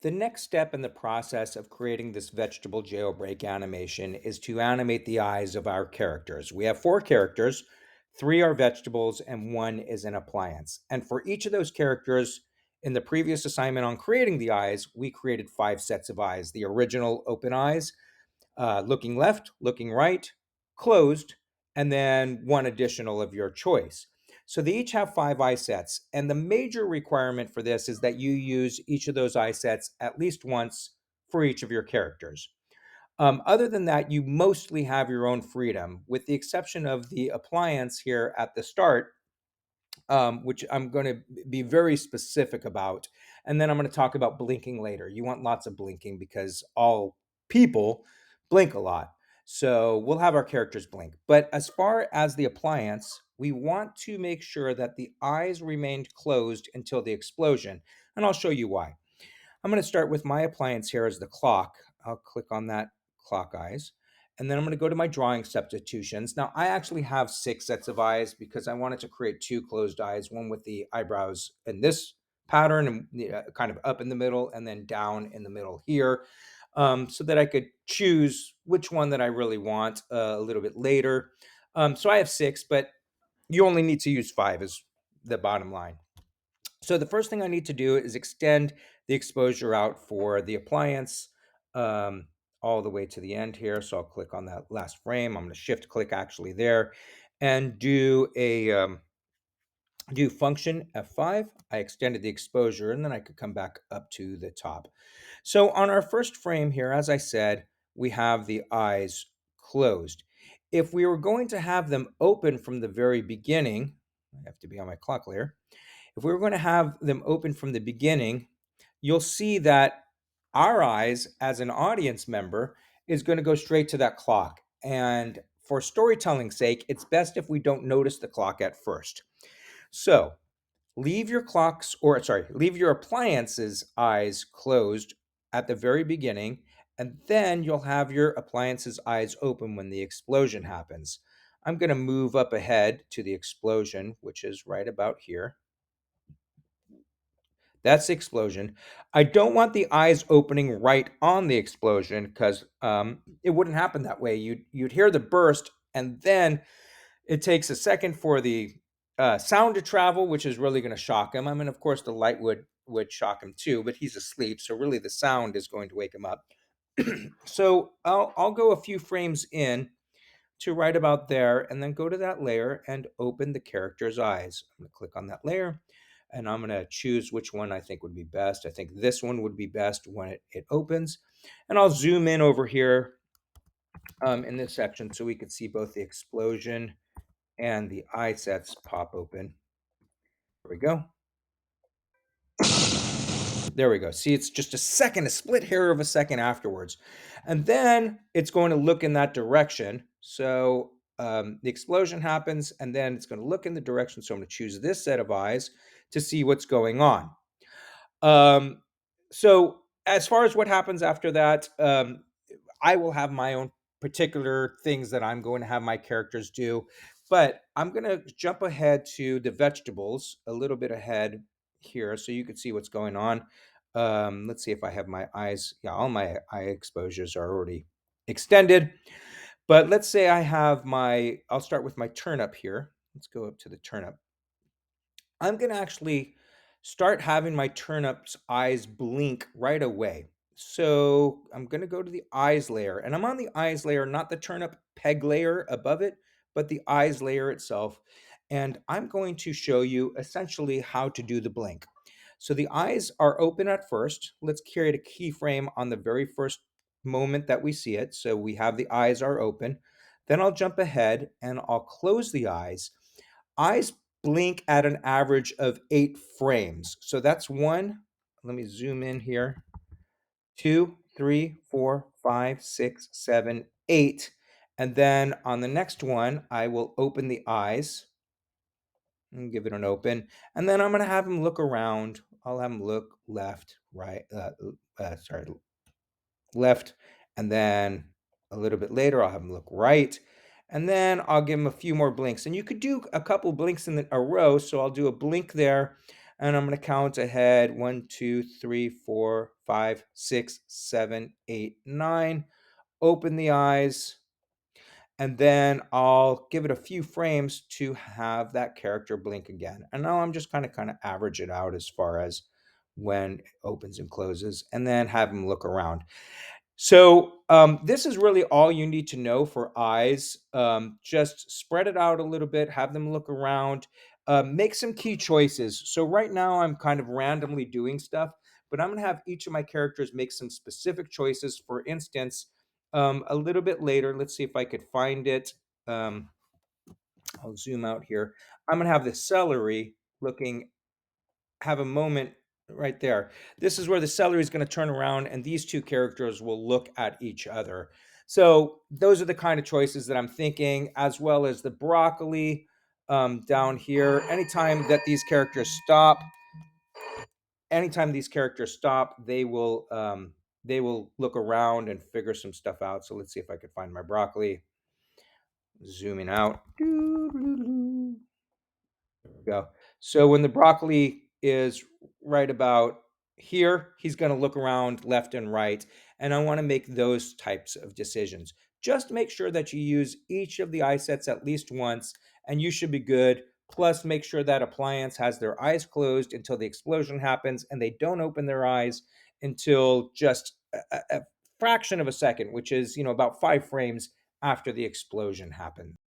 The next step in the process of creating this vegetable jailbreak animation is to animate the eyes of our characters. We have four characters, three are vegetables, and one is an appliance. And for each of those characters, in the previous assignment on creating the eyes, we created five sets of eyes: the original open eyes, looking left, looking right, closed, and then one additional of your choice. So they each have five eye sets. And the major requirement for this is that you use each of those eye sets at least once for each of your characters. Other than that, you mostly have your own freedom, with the exception of the appliance here at the start, which I'm going to be very specific about. And then I'm going to talk about blinking later. You want lots of blinking because all people blink a lot. So we'll have our characters blink. But as far as the appliance, we want to make sure that the eyes remained closed until the explosion. And I'll show you why. I'm going to start with my appliance here as the clock. I'll click on that clock eyes. And then I'm going to go to my drawing substitutions. Now, I actually have six sets of eyes because I wanted to create two closed eyes, one with the eyebrows in this pattern and kind of up in the middle and then down in the middle here, so that I could choose which one that I really want a little bit later. So I have six, but you only need to use five is the bottom line. So the first thing I need to do is extend the exposure out for the appliance, all the way to the end here. So I'll click on that last frame. I'm going to shift click actually there and do function F5. I extended the exposure and then I could come back up to the top. So on our first frame here, as I said, we have the eyes closed. If we were going to have them open from the very beginning, I have to be on my clock layer. If we were going to have them open from the beginning, you'll see that our eyes as an audience member is going to go straight to that clock. And for storytelling's sake, it's best if we don't notice the clock at first. So leave your appliance's eyes closed at the very beginning, and then you'll have your appliance's eyes open when the explosion happens. I'm going to move up ahead to the explosion, which is right about here. That's the explosion. I don't want the eyes opening right on the explosion because it wouldn't happen that way. You'd hear the burst, and then it takes a second for the sound to travel, which is really going to shock him. I mean, of course, the light would shock him too, but he's asleep, so really the sound is going to wake him up. So I'll go a few frames in to right about there, and then go to that layer and open the character's eyes. I'm going to click on that layer, and I'm going to choose which one I think would be best. I think this one would be best when it opens. And I'll zoom in over here in this section so we can see both the explosion and the eye sets pop open. There we go. There we go. See, it's just a second, a split hair of a second afterwards. And then it's going to look in that direction. So the explosion happens, and then it's going to look in the direction. So I'm going to choose this set of eyes to see what's going on. So as far as what happens after that, I will have my own particular things that I'm going to have my characters do. But I'm going to jump ahead to the vegetables a little bit ahead here so you can see what's going on. Let's see if I have my eyes. Yeah, all my eye exposures are already extended. But let's say I'll start with my turnip here. Let's go up to the turnip. I'm going to actually start having my turnip's eyes blink right away. So I'm going to go to the eyes layer, and I'm on the eyes layer, not the turnip peg layer above it, but the eyes layer itself. And I'm going to show you essentially how to do the blink. So the eyes are open at first. Let's create a keyframe on the very first moment that we see it. So we have the eyes are open. Then I'll jump ahead and I'll close the eyes. Eyes blink at an average of 8 frames. So that's one. Let me zoom in here. 2, 3, 4, 5, 6, 7, 8. And then on the next one, I will open the eyes and give it an open. And then I'm going to have him look around. I'll have him look left, right, left, and then a little bit later I'll have him look right, and then I'll give him a few more blinks. And you could do a couple blinks in a row, so I'll do a blink there, And I'm going to count ahead: 1, 2, 3, 4, 5, 6, 7, 8, 9. Open the eyes, and then I'll give it a few frames to have that character blink again. And now I'm just kind of average it out as far as when it opens and closes, and then have him look around. So this is really all you need to know for eyes. Just spread it out a little bit, have them look around, make some key choices. So right now I'm kind of randomly doing stuff, but I'm going to have each of my characters make some specific choices. For instance, a little bit later, let's see if I could find it. Um, I'll zoom out here. I'm going to have the celery looking have a moment right there. This is where the celery is going to turn around and these two characters will look at each other. So those are the kind of choices that I'm thinking, as well as the broccoli down here. Anytime these characters stop, they will look around and figure some stuff out. So let's see if I can find my broccoli. Zooming out. There we go. So when the broccoli is right about here, he's going to look around left and right. And I want to make those types of decisions. Just make sure that you use each of the eye sets at least once, and you should be good. Plus, make sure that appliance has their eyes closed until the explosion happens, and they don't open their eyes until just a fraction of a second, which is, about 5 frames after the explosion happened.